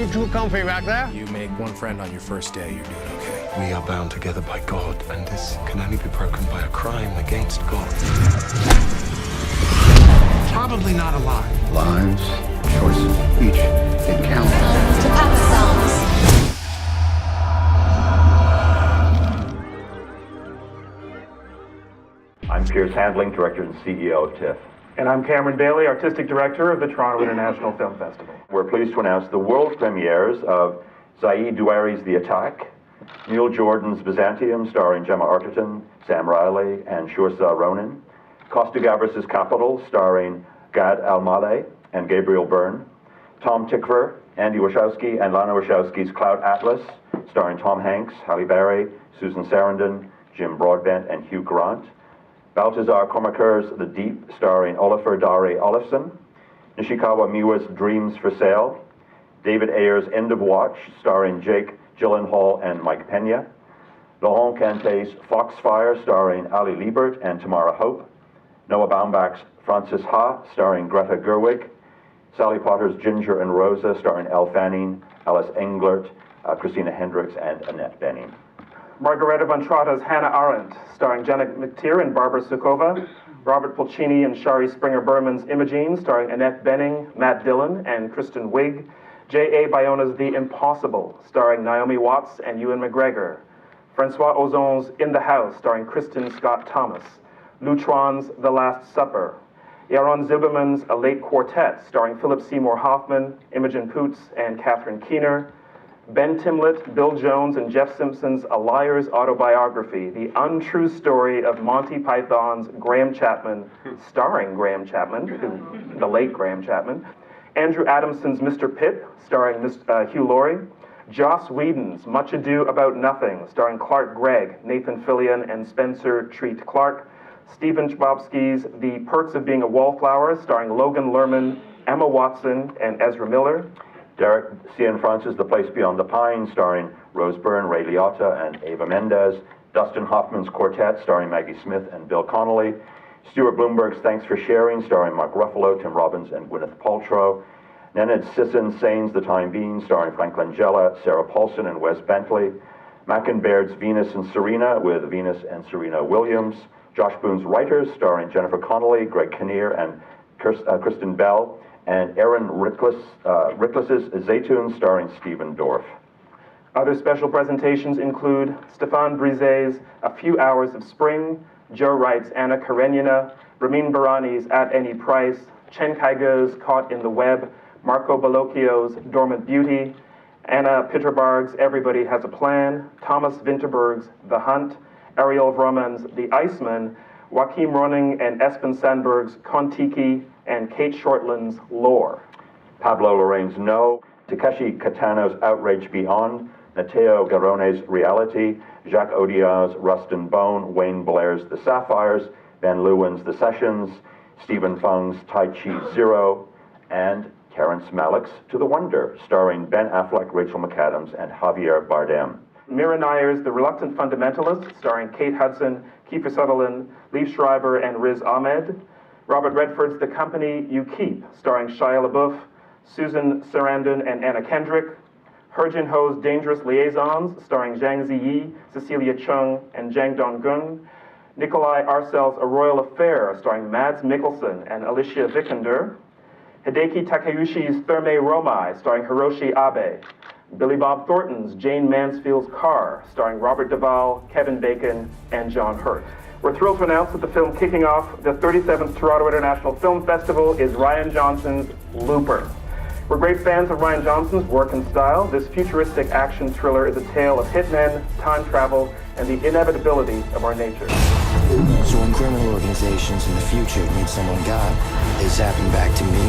You too comfy back there? You make one friend on your first day, you're doing okay. We are bound together by God, and this can only be broken by a crime against God. Probably not a lie. Lives, choices, each, it counts. To Papa Songs. I'm Piers Handling, Director and CEO of Tiff. And I'm Cameron Bailey, Artistic Director of the Toronto International Film Festival. We're pleased to announce the world premieres of Zaid Douairi's The Attack, Neil Jordan's Byzantium, starring Gemma Arterton, Sam Riley, and Shursa Ronan, Costa Gavras' Capital, starring Gad Elmaleh and Gabriel Byrne, Tom Tykwer, Andy Wachowski, and Lana Wachowski's Cloud Atlas, starring Tom Hanks, Halle Berry, Susan Sarandon, Jim Broadbent, and Hugh Grant, Balthazar Kormaker's The Deep, starring Olafur Darri Olafsson, Nishikawa Miwa's Dreams for Sale, David Ayer's End of Watch, starring Jake Gyllenhaal and Mike Pena, Laurent Cante's Foxfire, starring Ali Liebert and Tamara Hope, Noah Baumbach's Frances Ha, starring Greta Gerwig, Sally Potter's Ginger and Rosa, starring Elle Fanning, Alice Englert, Christina Hendricks, and Annette Bening. Margareta von Trotta's Hannah Arendt, starring Jenna McTeer and Barbara Sukova, Robert Pulcini and Shari Springer-Berman's Imogene, starring Annette Bening, Matt Dillon, and Kristen Wiig, J.A. Bayona's The Impossible, starring Naomi Watts and Ewan McGregor, Francois Ozon's In the House, starring Kristen Scott Thomas, Lou Tron's The Last Supper, Yaron Zilberman's A Late Quartet, starring Philip Seymour Hoffman, Imogen Poots, and Catherine Keener, Ben Timlett, Bill Jones, and Jeff Simpson's A Liar's Autobiography, the untrue story of Monty Python's Graham Chapman, starring Graham Chapman, the late Graham Chapman, Andrew Adamson's Mr. Pitt, starring Hugh Laurie, Joss Whedon's Much Ado About Nothing, starring Clark Gregg, Nathan Fillion, and Spencer Treat Clark, Stephen Chbosky's The Perks of Being a Wallflower, starring Logan Lerman, Emma Watson, and Ezra Miller, Derek Cianfrance's The Place Beyond the Pines, starring Rose Byrne, Ray Liotta, and Ava Mendez, Dustin Hoffman's Quartet, starring Maggie Smith and Bill Connolly, Stuart Bloomberg's Thanks for Sharing, starring Mark Ruffalo, Tim Robbins, and Gwyneth Paltrow, Nenad Sisson Sane's The Time Being, starring Frank Langella, Sarah Paulson, and Wes Bentley, Mackin Baird's Venus and Serena with Venus and Serena Williams, Josh Boone's Writers, starring Jennifer Connelly, Greg Kinnear, and Kristen Bell, and Aaron Rickless's Zaytoon, starring Stephen Dorff. Other special presentations include Stefan Brise's A Few Hours of Spring, Joe Wright's Anna Karenina, Ramin Barani's At Any Price, Chen Kaigo's Caught in the Web, Marco Bellocchio's Dormant Beauty, Anna Pitterbarg's Everybody Has a Plan, Thomas Vinterberg's The Hunt, Ariel Vroman's The Iceman, Joachim Ronning and Espen Sandberg's Kon-Tiki, and Kate Shortland's Lore. Pablo Larraín's No, Takeshi Kitano's Outrage Beyond, Matteo Garone's Reality, Jacques Audiard's Rust and Bone, Wayne Blair's The Sapphires, Ben Lewin's The Sessions, Stephen Fung's Tai Chi Zero, and Terrence Malick's To the Wonder, starring Ben Affleck, Rachel McAdams, and Javier Bardem. Mira Nair's The Reluctant Fundamentalist, starring Kate Hudson, Kiefer Sutherland, Liev Schreiber, and Riz Ahmed. Robert Redford's The Company You Keep, starring Shia LaBeouf, Susan Sarandon, and Anna Kendrick. He Jin-ho's Dangerous Liaisons, starring Zhang Ziyi, Cecilia Chung, and Jang Dong-gun. Nikolai Arcel's A Royal Affair, starring Mads Mikkelsen and Alicia Vikander. Hideki Takeuchi's Thermae Romae, starring Hiroshi Abe. Billy Bob Thornton's Jane Mansfield's Car, starring Robert Duvall, Kevin Bacon, and John Hurt. We're thrilled to announce that the film kicking off the 37th Toronto International Film Festival is Rian Johnson's Looper. We're great fans of Rian Johnson's work and style. This futuristic action thriller is a tale of hitmen, time travel, and the inevitability of our nature. So when criminal organizations in the future need someone God, they zap him back to me.